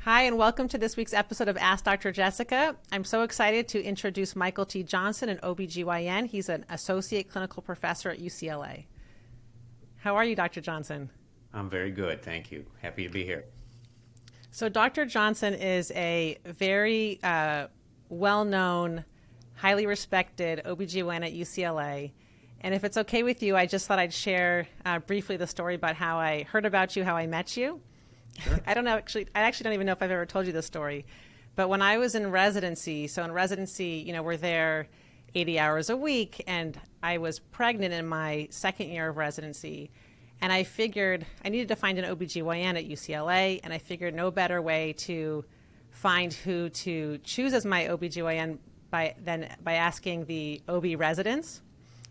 Hi, and welcome to this week's episode of Ask Dr. Jessica. I'm so excited to introduce Michael T. Johnson, an OBGYN. He's an associate clinical professor at UCLA. How are you, Dr. Johnson? I'm very good, thank you. Happy to be here. So Dr. Johnson is a very well-known, highly respected OBGYN at UCLA. And if it's okay with you, I just thought I'd share briefly the story about how I heard about you, how I met you. Sure. I actually don't even know if I've ever told you this story. But when I was in residency, we're there 80 hours a week, and I was pregnant in my second year of residency. And I figured I needed to find an OBGYN at UCLA, and I figured no better way to find who to choose as my OBGYN than by asking the OB residents,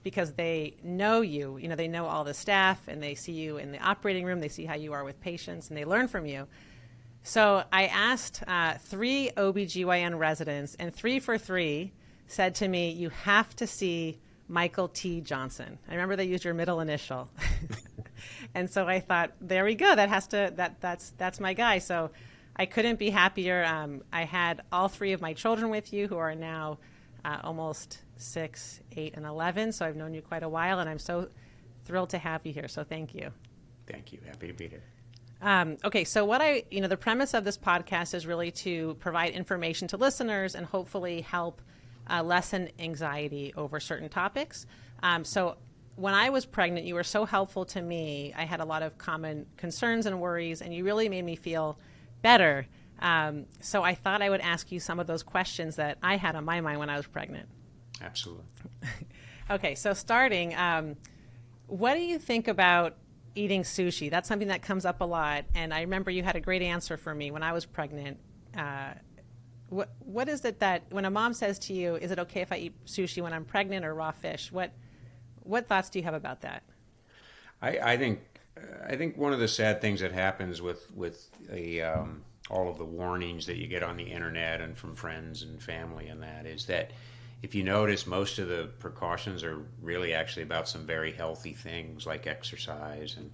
because they know you, they know all the staff, and they see you in the operating room, they see how you are with patients, and they learn from you. So I asked 3 OBGYN residents, and 3 for 3 said to me, you have to see Michael T. Johnson. I remember they used your middle initial. And so I thought, there we go. That's my guy. So I couldn't be happier. I had all 3 of my children with you, who are now almost 6, 8, and 11. So I've known you quite a while, and I'm so thrilled to have you here. So thank you. Thank you. Happy to be here. Okay, so the premise of this podcast is really to provide information to listeners and hopefully help lessen anxiety over certain topics. So when I was pregnant, you were so helpful to me. I had a lot of common concerns and worries, and you really made me feel better. So I thought I would ask you some of those questions that I had on my mind when I was pregnant. Absolutely. Okay, so starting, what do you think about eating sushi? That's something that comes up a lot, and I remember you had a great answer for me when I was pregnant. What is it that when a mom says to you, is it okay if I eat sushi when I'm pregnant, or raw fish? What thoughts do you have about that? I think one of the sad things that happens with all of the warnings that you get on the internet and from friends and family and that is that if you notice, most of the precautions are really actually about some very healthy things like exercise and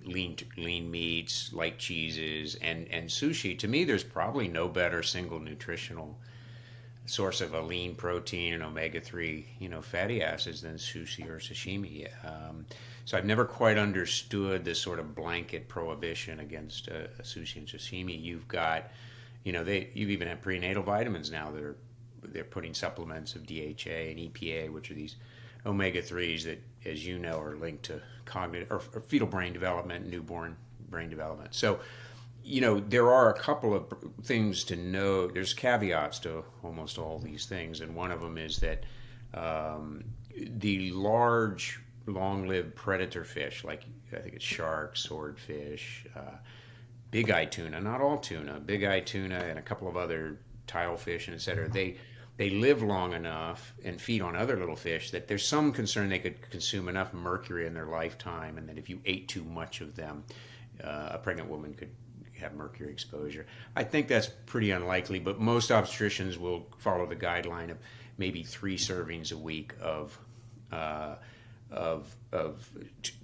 lean meats, light cheeses, and sushi. To me, there's probably no better single nutritional source of a lean protein and omega-3 fatty acids than sushi or sashimi. So I've never quite understood this sort of blanket prohibition against sushi and sashimi. You've got you've even had prenatal vitamins now that they're putting supplements of DHA and EPA, which are these omega-3s that, as you know, are linked to cognitive or fetal brain development, newborn brain development. So, there are a couple of things to know. There's caveats to almost all these things, and one of them is that the large, long-lived predator fish, like I think it's shark, swordfish, big-eye tuna, not all tuna, big-eye tuna, and a couple of other tilefish, and et cetera, they live long enough and feed on other little fish that there's some concern they could consume enough mercury in their lifetime, and that if you ate too much of them, a pregnant woman could have mercury exposure. I think that's pretty unlikely, but most obstetricians will follow the guideline of maybe 3 servings a week of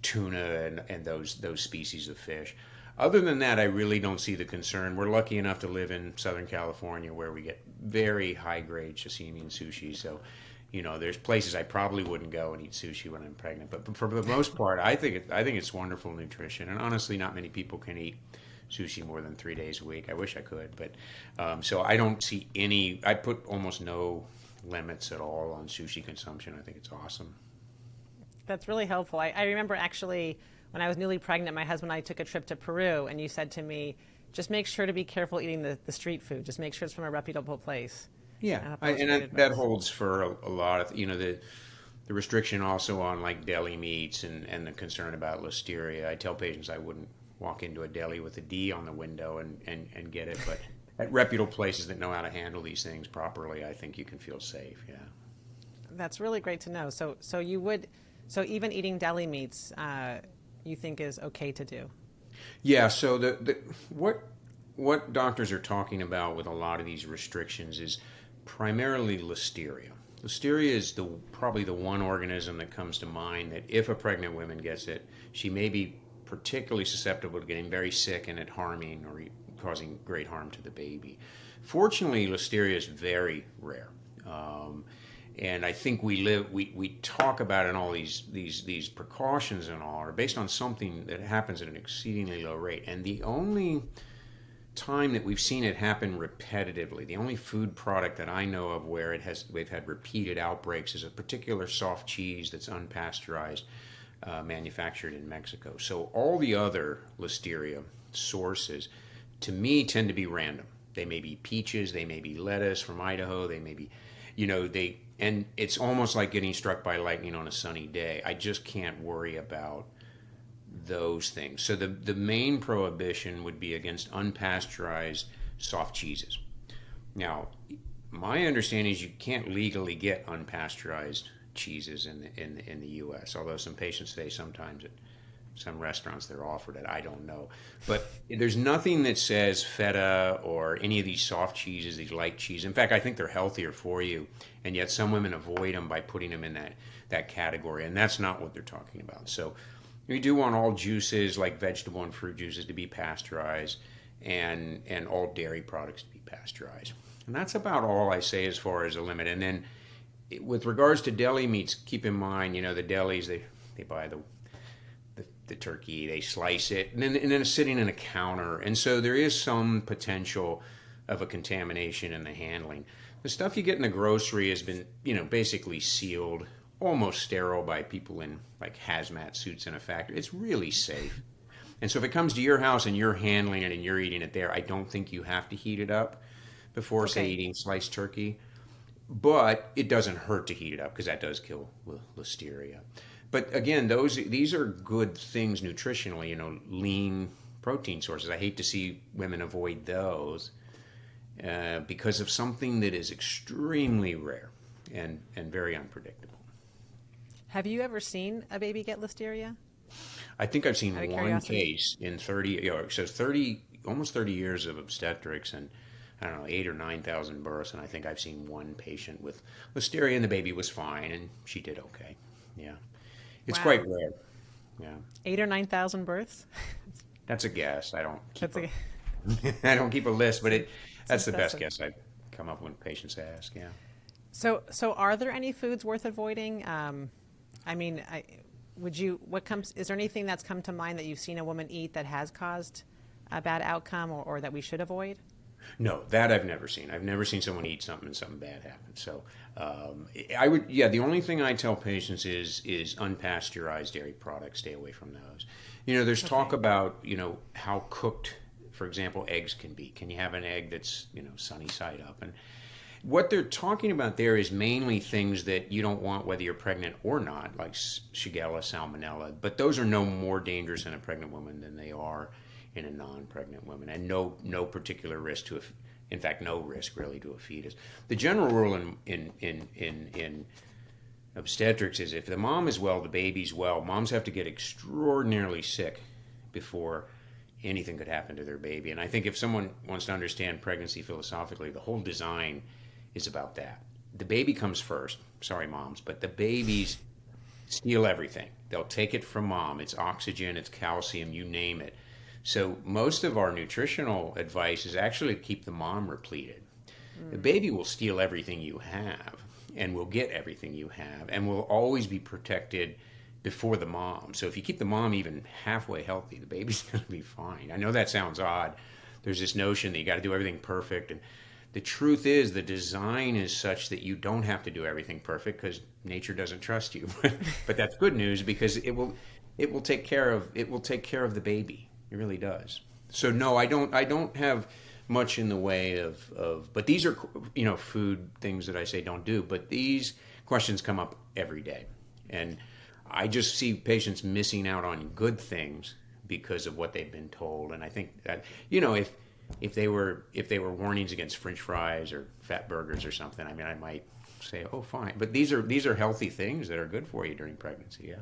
tuna and those species of fish. Other than that, I really don't see the concern. We're lucky enough to live in Southern California where we get very high-grade sashimi and sushi. So, there's places I probably wouldn't go and eat sushi when I'm pregnant. But for the most part, I think it's wonderful nutrition. And honestly, not many people can eat sushi more than 3 days a week. I wish I could. But so I don't see I put almost no limits at all on sushi consumption. I think it's awesome. That's really helpful. I remember actually when I was newly pregnant, my husband and I took a trip to Peru, and you said to me, just make sure to be careful eating the street food. Just make sure it's from a reputable place. Yeah, And that holds for a lot of, the restriction also on like deli meats and the concern about listeria. I tell patients I wouldn't walk into a deli with a D on the window and get it, but at reputable places that know how to handle these things properly, I think you can feel safe, yeah. That's really great to know. So even eating deli meats, you think is okay to do? Yeah. So what doctors are talking about with a lot of these restrictions is primarily listeria. Listeria is probably the one organism that comes to mind that if a pregnant woman gets it, she may be particularly susceptible to getting very sick and it harming or causing great harm to the baby. Fortunately, Listeria is very rare. And I think we talk about it, and all these precautions and all are based on something that happens at an exceedingly low rate. And the only time that we've seen it happen repetitively, the only food product that I know of where we've had repeated outbreaks, is a particular soft cheese that's unpasteurized, manufactured in Mexico. So all the other Listeria sources, to me, tend to be random. They may be peaches, they may be lettuce from Idaho, they may be, and it's almost like getting struck by lightning on a sunny day. I just can't worry about those things. So the main prohibition would be against unpasteurized soft cheeses. Now, my understanding is you can't legally get unpasteurized cheeses in the U.S., although some patients say sometimes at some restaurants they're offered it. I don't know. But there's nothing that says feta or any of these soft cheeses, these light cheese. In fact, I think they're healthier for you, and yet some women avoid them by putting them in that category, and that's not what they're talking about. So we do want all juices, like vegetable and fruit juices, to be pasteurized, and all dairy products to be pasteurized. And that's about all I say as far as a limit. And then with regards to deli meats, keep in mind, the delis, they buy the turkey, they slice it, and then it's sitting in a counter. And so there is some potential of a contamination in the handling. The stuff you get in the grocery has been, basically sealed, almost sterile by people in like hazmat suits in a factory. It's really safe. And so if it comes to your house and you're handling it and you're eating it there, I don't think you have to heat it up before, say, eating sliced turkey. But it doesn't hurt to heat it up because that does kill Listeria. But again, these are good things nutritionally, lean protein sources. I hate to see women avoid those because of something that is extremely rare and very unpredictable. Have you ever seen a baby get Listeria? I think I've seen Out of one curiosity. case in almost 30 years of obstetrics, and I don't know, 8,000 or 9,000 births, and I think I've seen one patient with Listeria, and the baby was fine, and she did okay. Yeah. It's Wow. quite rare. Yeah. 8,000 or 9,000 births? That's a guess. I don't keep That's I don't keep a list, but that's the best impressive. guess I come up when patients ask. Yeah. So are there any foods worth avoiding? I mean, is there anything that's come to mind that you've seen a woman eat that has caused a bad outcome or that we should avoid? No, that I've never seen. I've never seen someone eat something and something bad happen. So the only thing I tell patients is unpasteurized dairy products. Stay away from those. There's talk Okay. about, how cooked, for example, eggs can be. Can you have an egg that's, sunny side up? And what they're talking about there is mainly things that you don't want whether you're pregnant or not, like Shigella, Salmonella. But those are no more dangerous in a pregnant woman than they are in a non-pregnant woman, and no particular risk in fact, no risk really to a fetus. The general rule in obstetrics is if the mom is well, the baby's well. Moms have to get extraordinarily sick before anything could happen to their baby. And I think if someone wants to understand pregnancy philosophically, the whole design is about that. The baby comes first. Sorry, moms, but the babies steal everything. They'll take it from mom. It's oxygen, it's calcium, you name it. So most of our nutritional advice is actually to keep the mom repleted. The baby will steal everything you have and will get everything you have and will always be protected before the mom. So if you keep the mom even halfway healthy, the baby's going to be fine. I know that sounds odd. There's this notion that you got to do everything perfect. And the truth is the design is such that you don't have to do everything perfect because nature doesn't trust you. But that's good news because it will take care of the baby. It really does. So no, I don't have much in the way of but these are food things that I say don't do, but these questions come up every day. And I just see patients missing out on good things because of what they've been told. And I think that if they were warnings against French fries or fat burgers or something, I mean I might say, oh fine. But these are healthy things that are good for you during pregnancy, yeah.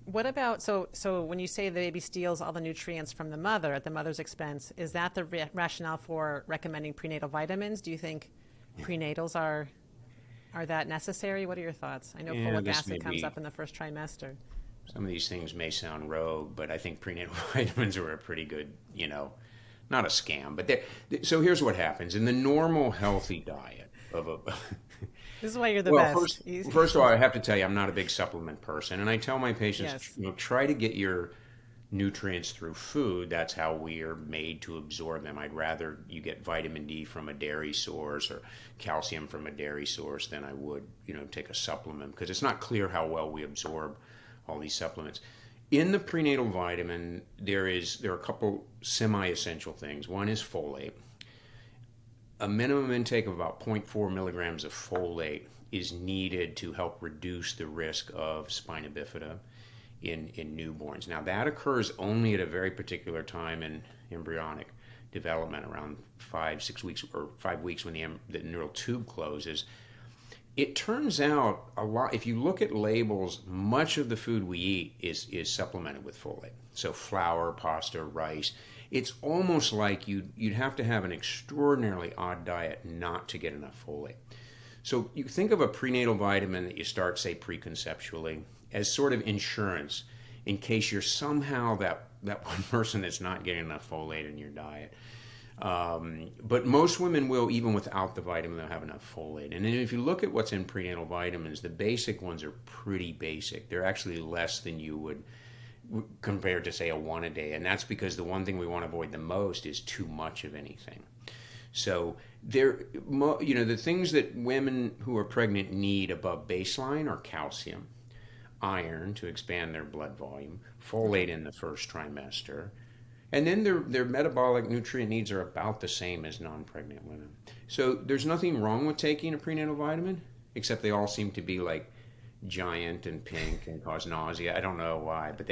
What about, so when you say the baby steals all the nutrients from the mother at the mother's expense, is that the rationale for recommending prenatal vitamins? Do you think prenatals are that necessary? What are your thoughts? I know Yeah, folic this may acid comes be up in the first trimester. some of these things may sound rogue, but I think prenatal vitamins are a pretty good, not a scam, but so here's what happens in the normal healthy diet of a. This is why you're the Well, best. first of all, I have to tell you, I'm not a big supplement person, and I tell my patients, Yes. try to get your nutrients through food. That's how we are made to absorb them. I'd rather you get vitamin D from a dairy source or calcium from a dairy source than I would, take a supplement, because it's not clear how well we absorb all these supplements. In the prenatal vitamin, there are a couple semi-essential things. One is folate. A minimum intake of about 0.4 milligrams of folate is needed to help reduce the risk of spina bifida in newborns. Now, that occurs only at a very particular time in embryonic development, around 5-6 weeks or 5 weeks when the neural tube closes. It turns out a lot, if you look at labels, much of the food we eat is supplemented with folate. So flour, pasta, rice. It's almost like you'd have to have an extraordinarily odd diet not to get enough folate. So you think of a prenatal vitamin that you start, say, preconceptually, as sort of insurance in case you're somehow that one person that's not getting enough folate in your diet. But most women will, even without the vitamin, they'll have enough folate. And then if you look at what's in prenatal vitamins, the basic ones are pretty basic. They're actually less than you would compared to, say, a one a day. And that's because the one thing we want to avoid the most is too much of anything. So the things that women who are pregnant need above baseline are calcium, iron to expand their blood volume, folate in the first trimester, and then their metabolic nutrient needs are about the same as non-pregnant women. So there's nothing wrong with taking a prenatal vitamin, except they all seem to be like giant and pink and cause nausea. I don't know why, but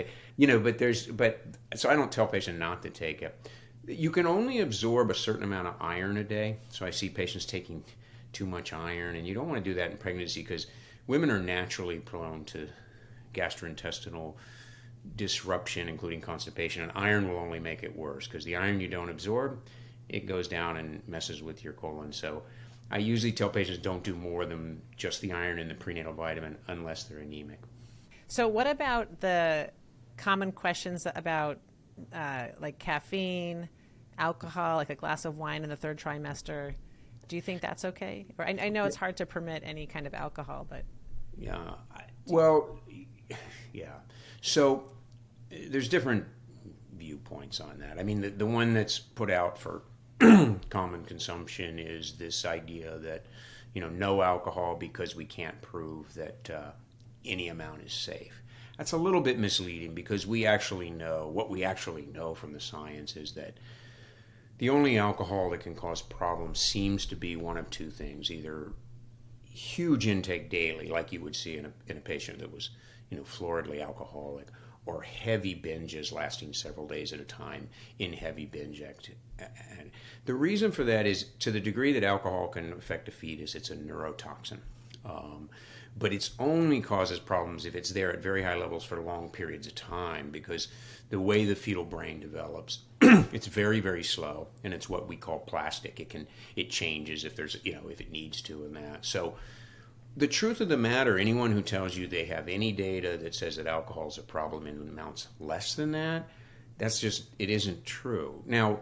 so I don't tell patients not to take it. You can only absorb a certain amount of iron a day. So I see patients taking too much iron, and you don't want to do that in pregnancy because women are naturally prone to gastrointestinal disruption, including constipation, and iron will only make it worse because the iron you don't absorb, it goes down and messes with your colon. So I usually tell patients don't do more than just the iron in the prenatal vitamin unless they're anemic. So what about the common questions about like caffeine, alcohol, like a glass of wine in the third trimester? Do you think that's okay? Or I know it's hard to permit any kind of alcohol, but yeah, yeah. So there's different viewpoints on that. I mean, the one that's put out for common consumption is this idea that, no alcohol because we can't prove that any amount is safe. That's a little bit misleading because what we actually know from the science is that the only alcohol that can cause problems seems to be one of two things: either huge intake daily, like you would see in a patient that was, floridly alcoholic, or heavy binges lasting several days at a time in heavy binge activity. And the reason for that is to the degree that alcohol can affect a fetus, it's a neurotoxin. But it only causes problems if it's there at very high levels for long periods of time, because the way the fetal brain develops, it's very, very slow, and it's what we call plastic. It changes if there's, if it needs to, and that. So the truth of the matter, anyone who tells you they have any data that says that alcohol is a problem in amounts less than that, it isn't true. Now,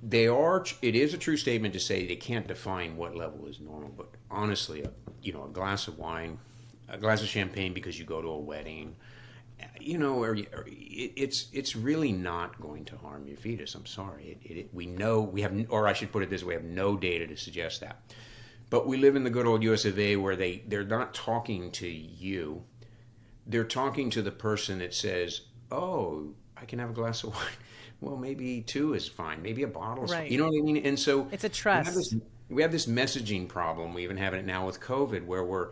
it is a true statement to say they can't define what level is normal, but honestly, a glass of wine, a glass of champagne because you go to a wedding, it's really not going to harm your fetus. I'm sorry. We should put it this way, we have no data to suggest that. But we live in the good old US of A where they're not talking to you. They're talking to the person that says, oh, I can have a glass of wine. Well, maybe two is fine. Maybe a bottle is fine. You know what I mean? And so it's a trust. We have this messaging problem. We even have it now with COVID where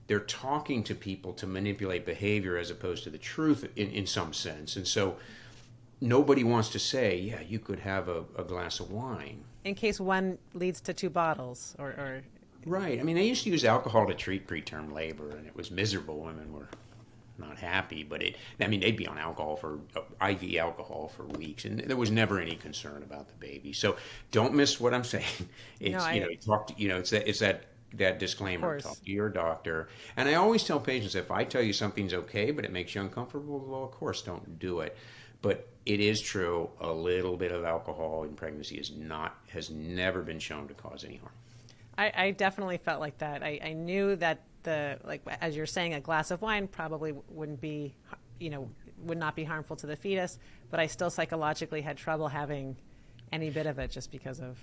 they're talking to people to manipulate behavior as opposed to the truth in some sense. And so nobody wants to say, yeah, you could have a glass of wine. In case one leads to two bottles or... Right. I mean, they used to use alcohol to treat preterm labor, and it was miserable. Women were not happy, but they'd be on alcohol IV alcohol for weeks, and there was never any concern about the baby. So don't miss what I'm saying. It's it's that that Of disclaimer, course. talk to your doctor. And I always tell patients, if I tell you something's okay, but it makes you uncomfortable, well, of course, don't do it. But it is true, a little bit of alcohol in pregnancy has never been shown to cause any harm. I definitely felt like that. I knew that like as you're saying, a glass of wine probably wouldn't be, would not be harmful to the fetus, but I still psychologically had trouble having any bit of it just because of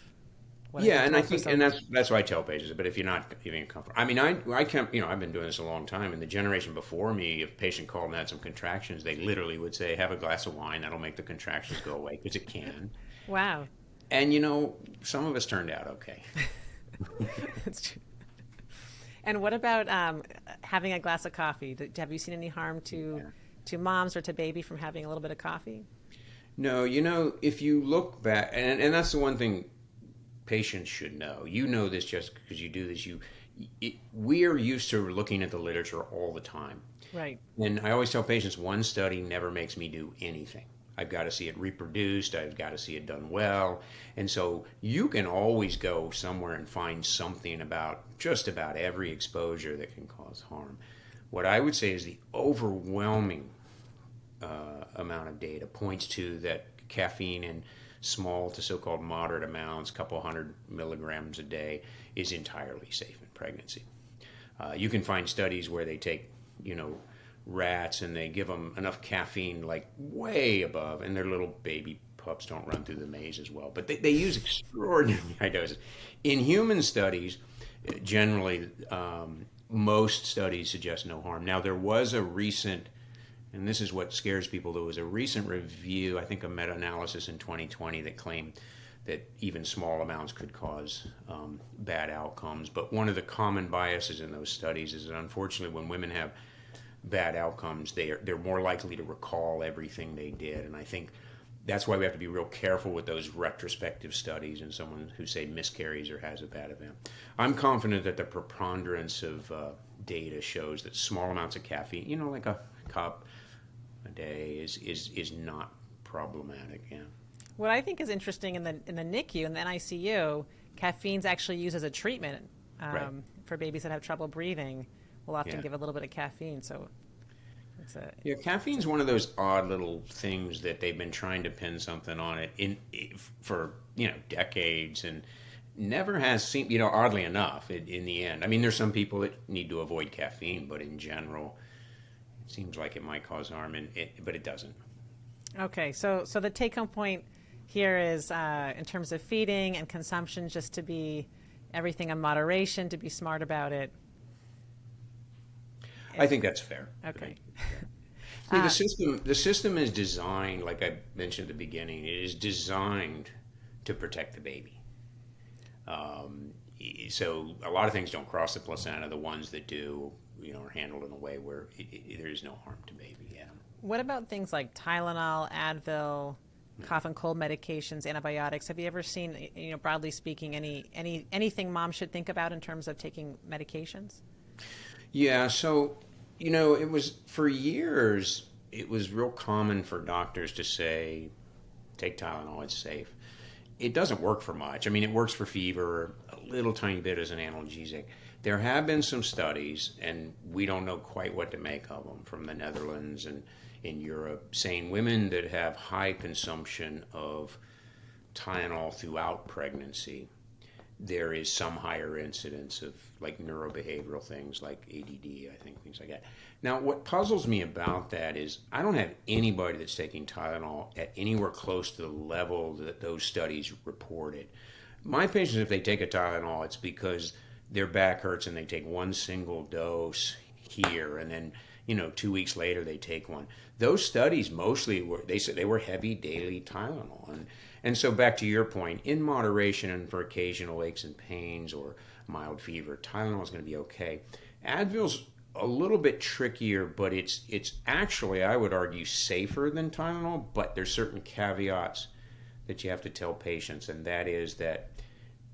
what I've Yeah, been and I told for think, so and long. that's why I tell patients. But if you're not even comfortable, I mean, I can't, I've been doing this a long time, and the generation before me, if a patient called and had some contractions, they literally would say, "Have a glass of wine. That'll make the contractions go away," because it can. Wow. And some of us turned out okay. That's true. And what about having a glass of coffee? Have you seen any harm Yeah. to moms or to baby from having a little bit of coffee? No, if you look back, and that's the one thing patients should know. You know this just because you do this. We are used to looking at the literature all the time. Right. And I always tell patients one study never makes me do anything. I've got to see it reproduced, I've got to see it done well. And so you can always go somewhere and find something about just about every exposure that can cause harm. What I would say is the overwhelming amount of data points to that caffeine in small to so-called moderate amounts, couple hundred milligrams a day, is entirely safe in pregnancy. You can find studies where they take, rats and they give them enough caffeine, like way above, and their little baby pups don't run through the maze as well. But they use extraordinarily high doses. In human studies, generally, most studies suggest no harm. Now, there was a recent, and this is what scares people, there was a recent review, I think a meta-analysis in 2020 that claimed that even small amounts could cause bad outcomes. But one of the common biases in those studies is that unfortunately when women have bad outcomes, they're more likely to recall everything they did. And I think that's why we have to be real careful with those retrospective studies and someone who, say, miscarries or has a bad event. I'm confident that the preponderance of data shows that small amounts of caffeine, like a cup a day, is not problematic. Yeah. What I think is interesting in the NICU and the NICU, caffeine's actually used as a treatment Right. for babies that have trouble breathing. We'll often Yeah. give a little bit of caffeine, so Yeah, caffeine's one of those odd little things that they've been trying to pin something on it for decades, and never has seemed, oddly enough, in the end. I mean, there's some people that need to avoid caffeine, but in general, it seems like it might cause harm, but it doesn't. okay. So the take-home point here is, in terms of feeding and consumption, just to be everything in moderation, to be smart about it. I think that's fair. Okay. See, the system is designed, like I mentioned at the beginning, it is designed to protect the baby. So a lot of things don't cross the placenta. The ones that do, are handled in a way where there is no harm to baby. Yeah. What about things like Tylenol, Advil, cough and cold medications, antibiotics? Have you ever seen, broadly speaking, anything mom should think about in terms of taking medications? Yeah, so, it was for years, it was real common for doctors to say, take Tylenol, it's safe. It doesn't work for much. I mean, it works for fever, a little tiny bit as an analgesic. There have been some studies, and we don't know quite what to make of them, from the Netherlands and in Europe, saying women that have high consumption of Tylenol throughout pregnancy, there is some higher incidence of like neurobehavioral things like ADD, I think, things like that. Now, what puzzles me about that is I don't have anybody that's taking Tylenol at anywhere close to the level that those studies reported. My patients, if they take a Tylenol, it's because their back hurts and they take one single dose here, and then 2 weeks later they take one. Those studies mostly they said they were heavy daily Tylenol, and so back to your point, in moderation and for occasional aches and pains or mild fever, Tylenol is going to be okay. Advil's a little bit trickier, but it's actually, I would argue, safer than Tylenol, but there's certain caveats that you have to tell patients, and that is that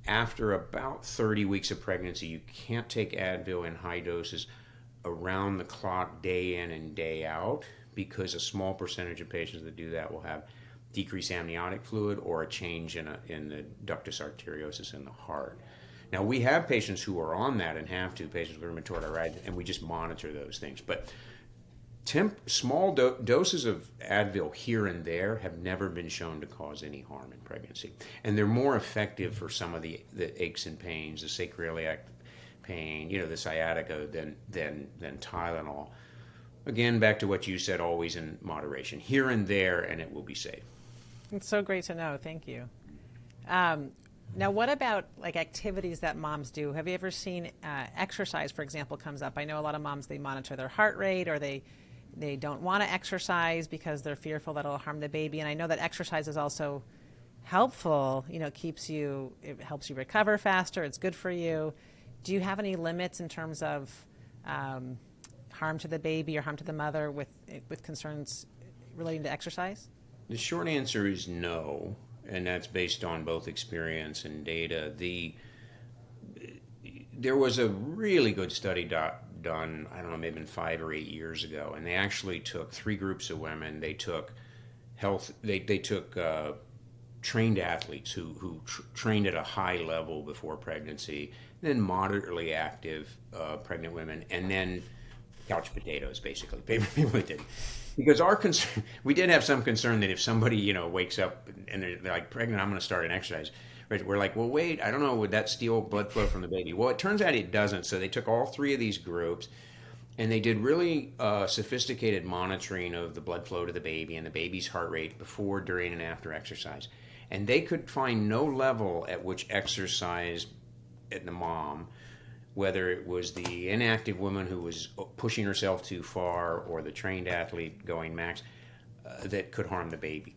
after about 30 weeks of pregnancy, you can't take Advil in high doses around the clock, day in and day out, because a small percentage of patients that do that will have decreased amniotic fluid or a change in the ductus arteriosus in the heart. Now, we have patients who are on that and have to, patients with rheumatoid arthritis, and we just monitor those things. But small doses of Advil here and there have never been shown to cause any harm in pregnancy. And they're more effective for some of the aches and pains, the sacroiliac pain, the sciatica, than Tylenol. Again, back to what you said, always in moderation. Here and there, and it will be safe. It's so great to know. Thank you. Now, what about like activities that moms do? Have you ever seen exercise, for example, comes up? I know a lot of moms, they monitor their heart rate, or they don't want to exercise because they're fearful that it'll harm the baby. And I know that exercise is also helpful. It helps you recover faster. It's good for you. Do you have any limits in terms of harm to the baby or harm to the mother with concerns relating to exercise? The short answer is no, and that's based on both experience and data. There was a really good study done, I don't know, maybe 5 or 8 years ago, and they actually took 3 groups of women. They took trained athletes who trained at a high level before pregnancy, then moderately active pregnant women, and then couch potatoes, basically. People did. Because our concern, we did have some concern that if somebody, wakes up and they're like pregnant, I'm going to start an exercise. Right? We're like, well, wait, I don't know, would that steal blood flow from the baby? Well, it turns out it doesn't. So they took all 3 of these groups and they did really sophisticated monitoring of the blood flow to the baby and the baby's heart rate before, during, and after exercise. And they could find no level at which exercise at the mom, whether it was the inactive woman who was pushing herself too far or the trained athlete going max, that could harm the baby.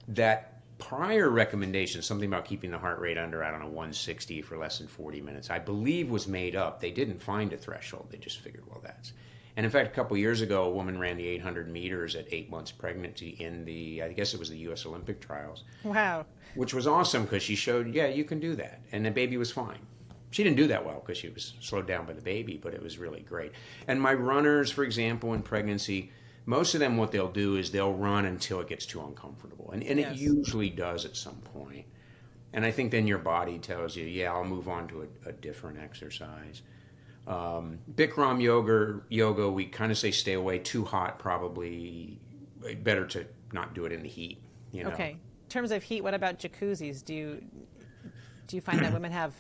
That prior recommendation, something about keeping the heart rate under, 160 for less than 40 minutes, I believe was made up. They didn't find a threshold. They just figured, well, that's. And in fact, a couple years ago, a woman ran the 800 meters at 8 months pregnancy in I guess it was the U.S. Olympic trials. Wow. Which was awesome because she showed, yeah, you can do that. And the baby was fine. She didn't do that well because she was slowed down by the baby, but it was really great. And my runners, for example, in pregnancy, most of them, what they'll do is they'll run until it gets too uncomfortable. And yes, it usually does at some point. And I think then your body tells you, yeah, I'll move on to a different exercise. Bikram yoga, we kind of say stay away. Too hot, probably better to not do it in the heat. Okay. In terms of heat, what about jacuzzis? Do you find that women have...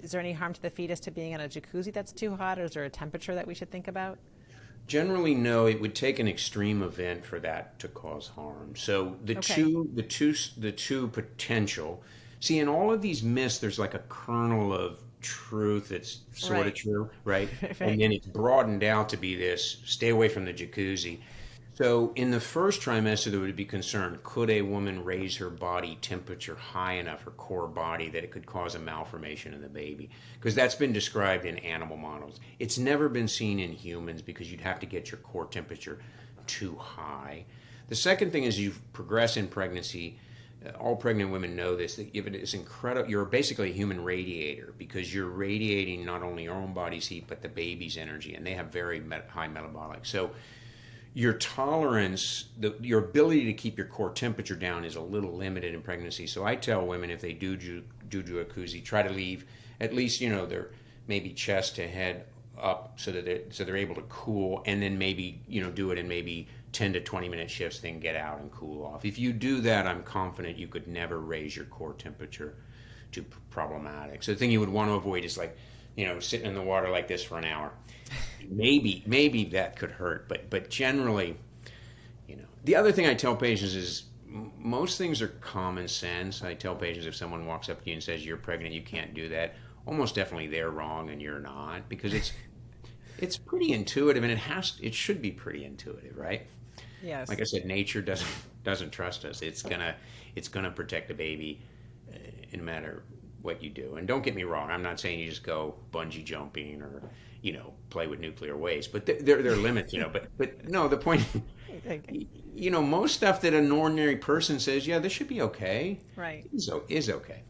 Is there any harm to the fetus to being in a jacuzzi that's too hot, or is there a temperature that we should think about? Generally, no. It would take an extreme event for that to cause harm. So the two potential. See, in all of these myths, there's like a kernel of truth that's sort of true, right? And then it's broadened out to be this: stay away from the jacuzzi. So in the first trimester, there would be concern, could a woman raise her body temperature high enough, her core body, that it could cause a malformation in the baby? Because that's been described in animal models. It's never been seen in humans because you'd have to get your core temperature too high. The second thing is you progress in pregnancy. All pregnant women know this, that it's incredible. You're basically a human radiator because you're radiating not only your own body's heat, but the baby's energy, and they have very high metabolic. So your tolerance, your ability to keep your core temperature down is a little limited in pregnancy. So I tell women if they do jacuzzi, try to leave at least, their maybe chest to head up so that they're able to cool, and then maybe, do it in maybe 10 to 20 minute shifts, then get out and cool off. If you do that, I'm confident you could never raise your core temperature to problematic. So the thing you would want to avoid is like, sitting in the water like this for an hour. Maybe that could hurt, but generally, The other thing I tell patients is most things are common sense. I tell patients if someone walks up to you and says you're pregnant, you can't do that. Almost definitely they're wrong and you're not, because it's pretty intuitive, and it should be pretty intuitive, right? Yes. Like I said, nature doesn't trust us. It's gonna protect the baby, no matter what you do. And don't get me wrong, I'm not saying you just go bungee jumping or play with nuclear waste, but there are limits, but no, the point, most stuff that an ordinary person says, yeah, this should be okay, right, is okay.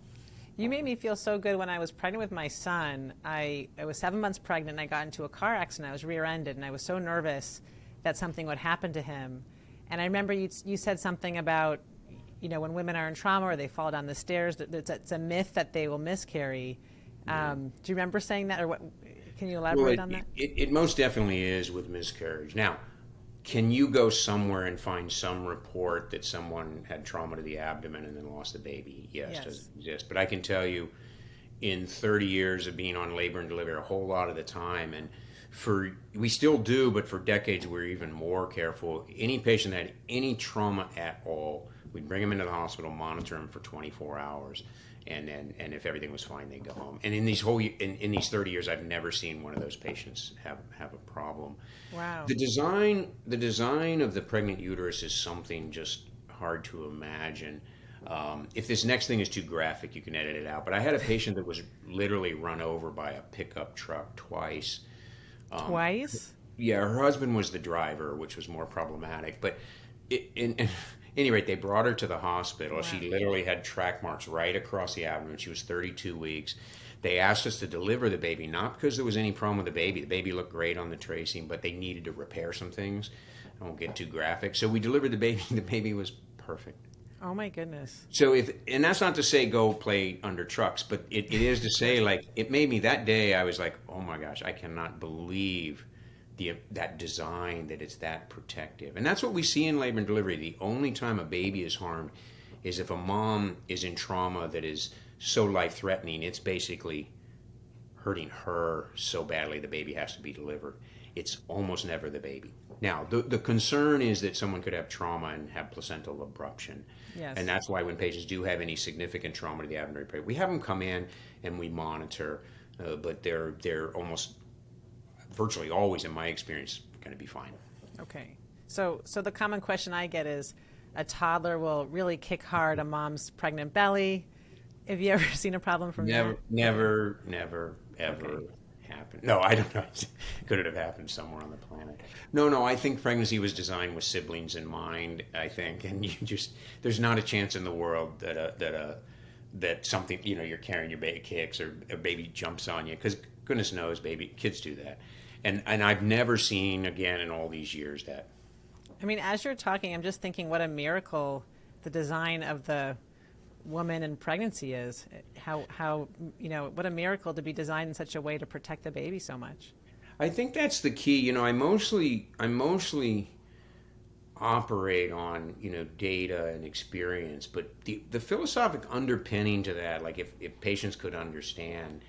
You made me feel so good when I was pregnant with my son. I was 7 months pregnant and I got into a car accident. I was rear-ended and I was so nervous that something would happen to him. And I remember you said something about, when women are in trauma or they fall down the stairs, it's a myth that they will miscarry. Do you remember saying that, or what? Can you Well, elaborate on that? it most definitely is with miscarriage. Now, can you go somewhere and find some report that someone had trauma to the abdomen and then lost the baby? Yes, does Yes. it exist? But I can tell you, in 30 years of being on labor and delivery, a whole lot of the time, and we still do, but for decades we're even more careful. Any patient that had any trauma at all, we'd bring them into the hospital, monitor them for 24 hours, and if everything was fine, they'd go home. And in these 30 years, I've never seen one of those patients have a problem. Wow. The design of the pregnant uterus is something just hard to imagine. If this next thing is too graphic, you can edit it out. But I had a patient that was literally run over by a pickup truck twice. Twice? Yeah, her husband was the driver, which was more problematic. But at any rate, they brought her to the hospital. Wow. She literally had track marks right across the abdomen. She was 32 weeks. They asked us to deliver the baby, not because there was any problem with the baby. The baby looked great on the tracing, but they needed to repair some things. I won't get too graphic. So we delivered the baby. The baby was perfect. Oh my goodness. So and that's not to say go play under trucks, but it is to say, like, it made me that day. I was like, oh my gosh, I cannot believe that design, that it's that protective. And that's what we see in labor and delivery. The only time a baby is harmed is if a mom is in trauma that is so life-threatening, it's basically hurting her so badly the baby has to be delivered. It's almost never the baby. Now, the concern is that someone could have trauma and have placental abruption. Yes. And that's why when patients do have any significant trauma to the abdominal period, we have them come in and we monitor, but they're almost virtually always, in my experience, going to be fine. Okay. So the common question I get is, a toddler will really kick hard a mom's pregnant belly. Have you ever seen a problem from that? Never, ever happened. No, I don't know. Could it have happened somewhere on the planet? No. I think pregnancy was designed with siblings in mind. I think, and there's not a chance in the world that something, you're carrying your baby kicks or a baby jumps on you, because goodness knows, kids do that, and I've never seen, again, in all these years, that. I mean, as you're talking, I'm just thinking what a miracle the design of the woman in pregnancy is. How what a miracle to be designed in such a way to protect the baby so much. I think that's the key. I mostly operate on data and experience, but the philosophic underpinning to that, like if patients could understand,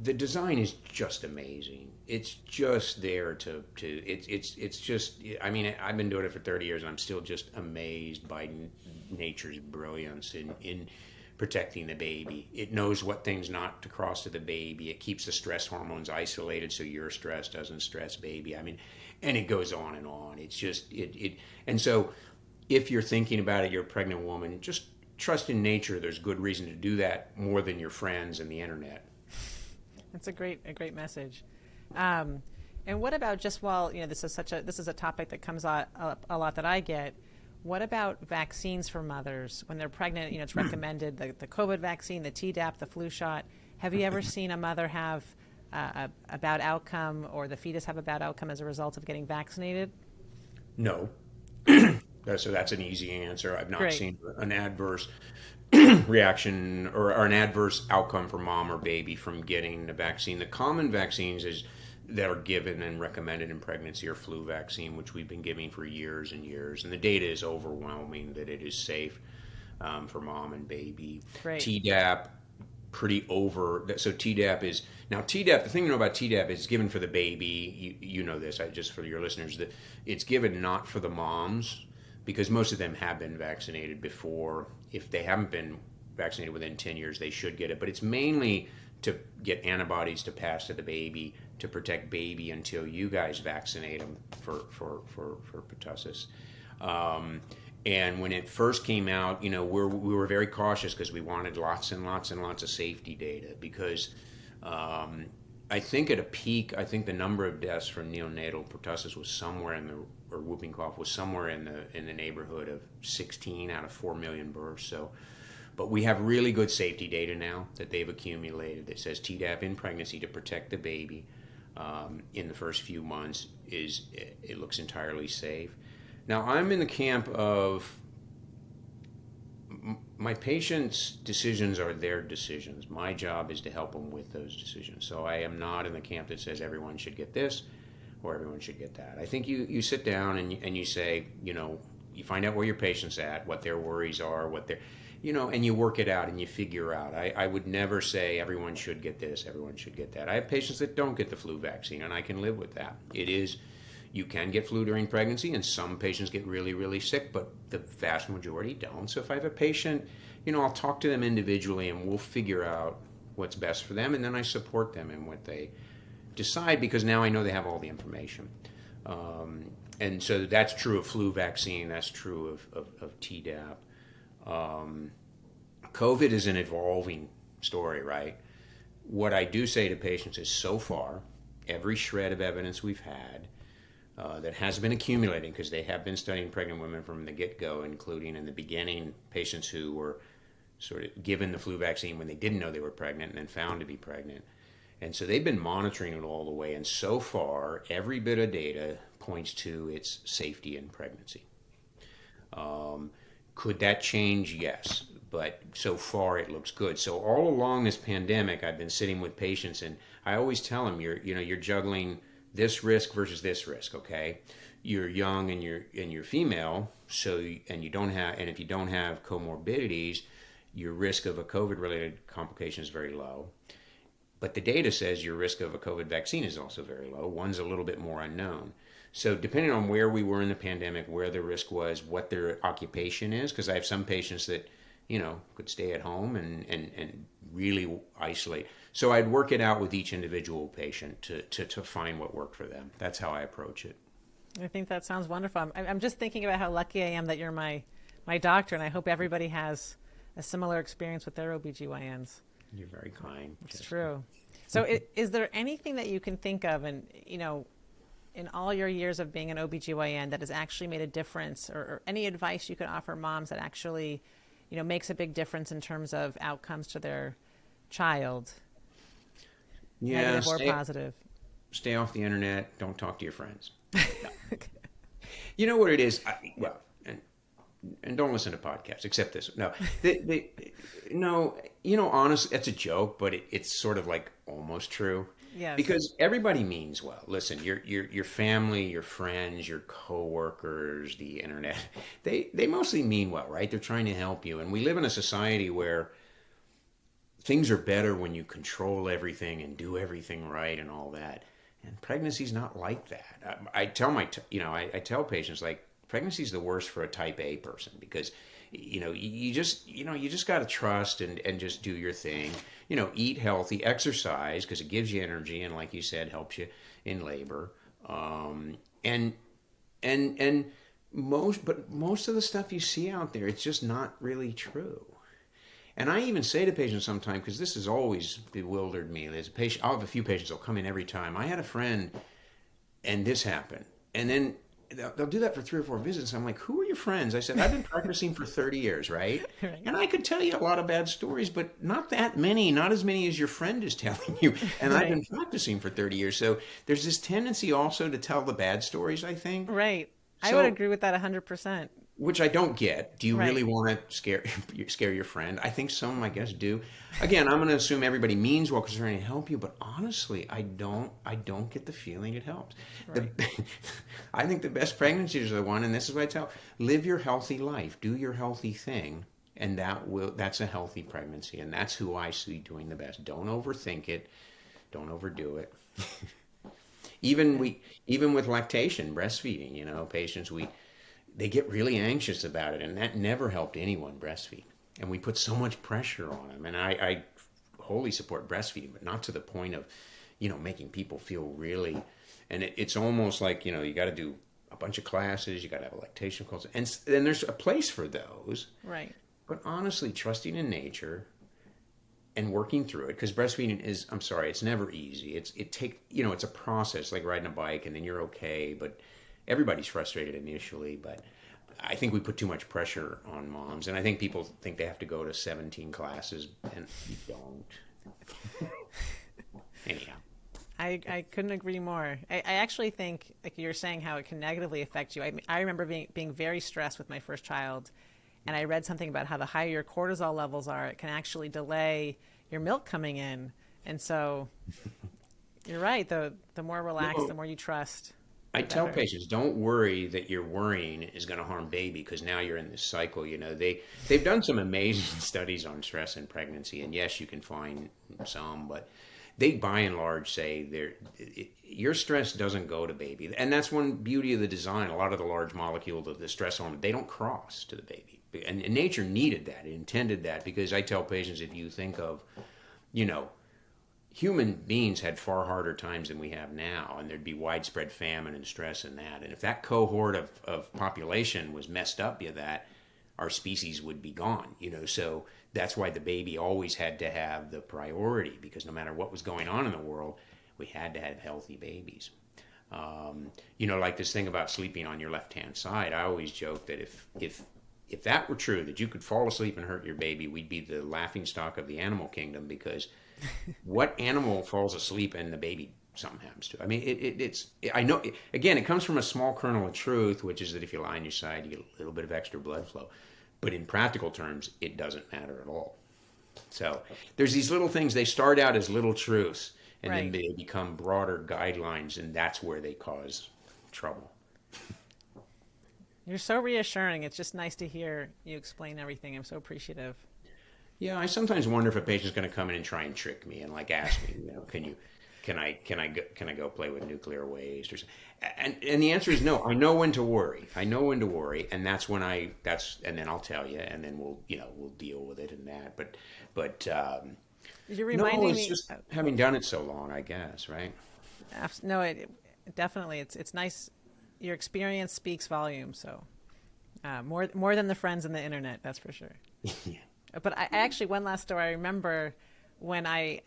the design is just amazing. It's just there it's just, I mean, I've been doing it for 30 years and I'm still just amazed by nature's brilliance in protecting the baby. It knows what things not to cross to the baby. It keeps the stress hormones isolated so your stress doesn't stress baby. I mean, and it goes on and on. It's just and so if you're thinking about it, you're a pregnant woman, just trust in nature. There's good reason to do that more than your friends and the internet. That's a great message. And what about, just while this is a topic that comes up a lot that I get, what about vaccines for mothers when they're pregnant? It's recommended the COVID vaccine, the Tdap, the flu shot. Have you ever seen a mother have a bad outcome, or the fetus have a bad outcome as a result of getting vaccinated? No. So that's an easy answer. I've not Great. seen an adverse reaction or an adverse outcome for mom or baby from getting the vaccine. The common vaccines that are given and recommended in pregnancy are flu vaccine, which we've been giving for years and years, and the data is overwhelming that it is safe for mom and baby. Great. Tdap, so Tdap is now Tdap. The thing to know about Tdap is it's given for the baby. You know this. Just for your listeners, that it's given not for the moms, because most of them have been vaccinated before. If they haven't been vaccinated within 10 years, they should get it. But it's mainly to get antibodies to pass to the baby, to protect baby until you guys vaccinate them for pertussis. And when it first came out, we were very cautious because we wanted lots and lots and lots of safety data, because I think at a peak, the number of deaths from neonatal pertussis was somewhere or whooping cough was somewhere in the neighborhood of 16 out of 4 million births. So, but we have really good safety data now that they've accumulated that says Tdap in pregnancy to protect the baby in the first few months it looks entirely safe. Now, I'm in the camp of my patients' decisions are their decisions. My job is to help them with those decisions. So I am not in the camp that says everyone should get this or everyone should get that. I think you sit down and you say, you find out where your patient's at, what their worries are, what their, and you work it out and you figure out. I would never say everyone should get this, everyone should get that. I have patients that don't get the flu vaccine, and I can live with that. You can get flu during pregnancy, and some patients get really, really sick, but the vast majority don't. So if I have a patient, I'll talk to them individually, and we'll figure out what's best for them, and then I support them in what they decide, because now I know they have all the information. And so that's true of flu vaccine. That's true of Tdap. COVID is an evolving story, right? What I do say to patients is, so far, every shred of evidence we've had that has been accumulating, because they have been studying pregnant women from the get-go, including in the beginning patients who were sort of given the flu vaccine when they didn't know they were pregnant and then found to be pregnant. And so they've been monitoring it all the way. And so far, every bit of data points to its safety in pregnancy. Could that change? Yes. But so far, it looks good. So all along this pandemic, I've been sitting with patients, and I always tell them, you're juggling this risk versus this risk. Okay, you're young and you're female, and if you don't have comorbidities, your risk of a COVID-related complication is very low. But the data says your risk of a COVID vaccine is also very low. One's a little bit more unknown. So depending on where we were in the pandemic, where the risk was, what their occupation is, because I have some patients that, could stay at home and really isolate. So I'd work it out with each individual patient to find what worked for them. That's how I approach it. I think that sounds wonderful. I'm just thinking about how lucky I am that you're my doctor, and I hope everybody has a similar experience with their OBGYNs. You're very kind. It's Jessica. True. So is there anything that you can think of, and in all your years of being an OBGYN, that has actually made a difference, or any advice you could offer moms that actually, makes a big difference in terms of outcomes to their child, negative or positive? Stay off the internet. Don't talk to your friends. No. You know what it is? And don't listen to podcasts, except this. No, honestly, that's a joke, but it's sort of like almost true. Yes. Because everybody means well. Listen, your family, your friends, your coworkers, the internet, they mostly mean well, right? They're trying to help you. And we live in a society where things are better when you control everything and do everything right and all that. And pregnancy's not like that. I tell patients, like, pregnancy is the worst for a type A person, because you just got to trust and just do your thing. Eat healthy, exercise, because it gives you energy, and like you said, helps you in labor. And most of the stuff you see out there, it's just not really true. And I even say to patients sometimes, because this has always bewildered me. There's a patient. I'll have a few patients that'll come in every time. I had a friend, and this happened, and then they'll do that for 3 or 4 visits. I'm like, who are your friends? I said, I've been practicing for 30 years, right? And I could tell you a lot of bad stories, but not that many, not as many as your friend is telling you. And I've been practicing for 30 years. So there's this tendency also to tell the bad stories, I think. Right. I would agree with that 100%. Which I don't get. Do you really want to scare your friend? I think some, I guess, do. Again, I'm going to assume everybody means well because they're trying to help you, but honestly, I don't get the feeling it helps. Right. I think the best pregnancies are the one, and this is what I tell: live your healthy life, do your healthy thing, and that's a healthy pregnancy, and that's who I see doing the best. Don't overthink it, don't overdo it. Even with lactation, breastfeeding, patients they get really anxious about it, and that never helped anyone breastfeed. And we put so much pressure on them. And I wholly support breastfeeding, but not to the point of, making people feel really. And it's almost like, you got to do a bunch of classes, you got to have a lactation course, and then there's a place for those. Right. But honestly, trusting in nature and working through it, because breastfeeding is, I'm sorry, it's never easy. It's a process, like riding a bike, and then you're okay, but everybody's frustrated initially, but I think we put too much pressure on moms, and I think people think they have to go to 17 classes, and you don't. Anyhow. I couldn't agree more. I actually think, like you're saying, how it can negatively affect you. I remember being very stressed with my first child, And I read something about how the higher your cortisol levels are, it can actually delay your milk coming in. And so you're right. The more relaxed, the more you trust, I the tell better. patients, don't worry that your worrying is going to harm baby because now you're in this cycle. They've done some amazing studies on stress and pregnancy, and yes, you can find some, but they by and large say your stress doesn't go to baby, and that's one beauty of the design. A lot of the large molecules of the stress hormone, they don't cross to the baby, and nature needed that, it intended that, because I tell patients, if you think of, you know, human beings had far harder times than we have now, and there'd be widespread famine and stress in that. And if that cohort of population was messed up by that, our species would be gone. So that's why the baby always had to have the priority, because no matter what was going on in the world, we had to have healthy babies. Like this thing about sleeping on your left-hand side. I always joke that if that were true, that you could fall asleep and hurt your baby, we'd be the laughing stock of the animal kingdom, because what animal falls asleep and the baby something happens to? I mean, I know, again, it comes from a small kernel of truth, which is that if you lie on your side, you get a little bit of extra blood flow. But in practical terms, it doesn't matter at all. So there's these little things, they start out as little truths, and then Right. they become broader guidelines, and that's where they cause trouble. You're so reassuring. It's just nice to hear you explain everything. I'm so appreciative. Yeah, I sometimes wonder if a patient's going to come in and try and trick me and like ask me, can I go play with nuclear waste or something? And the answer is no. I know when to worry. I know when to worry, and and then I'll tell you, and then we'll deal with it and that. But You're no, reminding it's me. just having done it so long, I guess, right? No, definitely. It's nice. Your experience speaks volumes. So more than the friends and the internet, that's for sure. Yeah. But I actually, one last story. I remember when I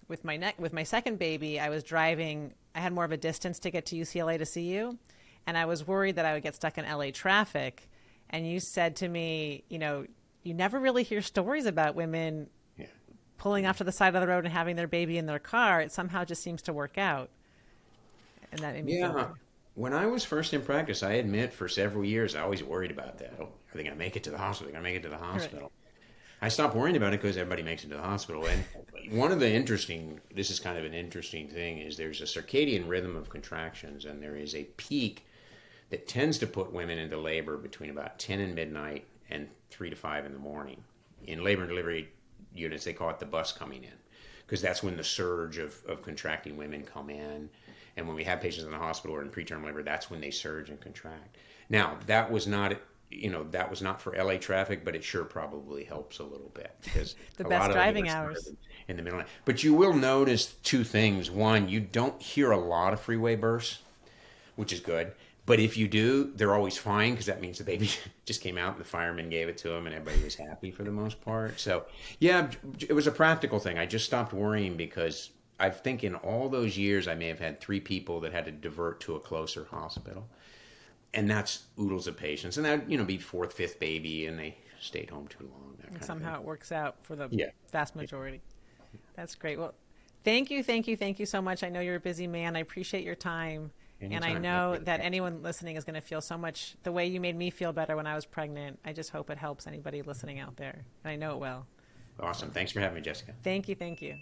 with my second baby, I was driving. I had more of a distance to get to UCLA to see you, and I was worried that I would get stuck in LA traffic. And you said to me, you never really hear stories about women Yeah. pulling off to the side of the road and having their baby in their car. It somehow just seems to work out, and that made me feel Yeah. better. When I was first in practice, I admit for several years I always worried about that. Oh, are they going to make it to the hospital? Are they going to make it to the Right. hospital? I stopped worrying about it because everybody makes it to the hospital. And one of the this is kind of an interesting thing, is there's a circadian rhythm of contractions, and there is a peak that tends to put women into labor between about 10 and midnight and 3 to 5 in the morning. In labor and delivery units, they call it the bus coming in, because that's when the surge of contracting women come in. And when we have patients in the hospital or in preterm labor, that's when they surge and contract. Now, that was not for LA traffic, but it sure probably helps a little bit, because The a lot best of them driving are hours. started in the middle. But you will notice two things. One, you don't hear a lot of freeway bursts, which is good. But if you do, they're always fine, because that means the baby just came out and the fireman gave it to him and everybody was happy for the most part. So, yeah, it was a practical thing. I just stopped worrying because I think in all those years I may have had 3 people that had to divert to a closer hospital. And that's oodles of patients. And that, be 4th, 5th baby, and they stayed home too long, that And kind of thing. somehow it works out for the Yeah. vast majority. That's great. Well, thank you so much. I know you're a busy man. I appreciate your time. And I Anytime. know that anyone listening is going to feel so much the way you made me feel better when I was pregnant. I just hope it helps anybody listening out there. And I know it will. Awesome. Thanks for having me, Jessica. Thank you. Thank you.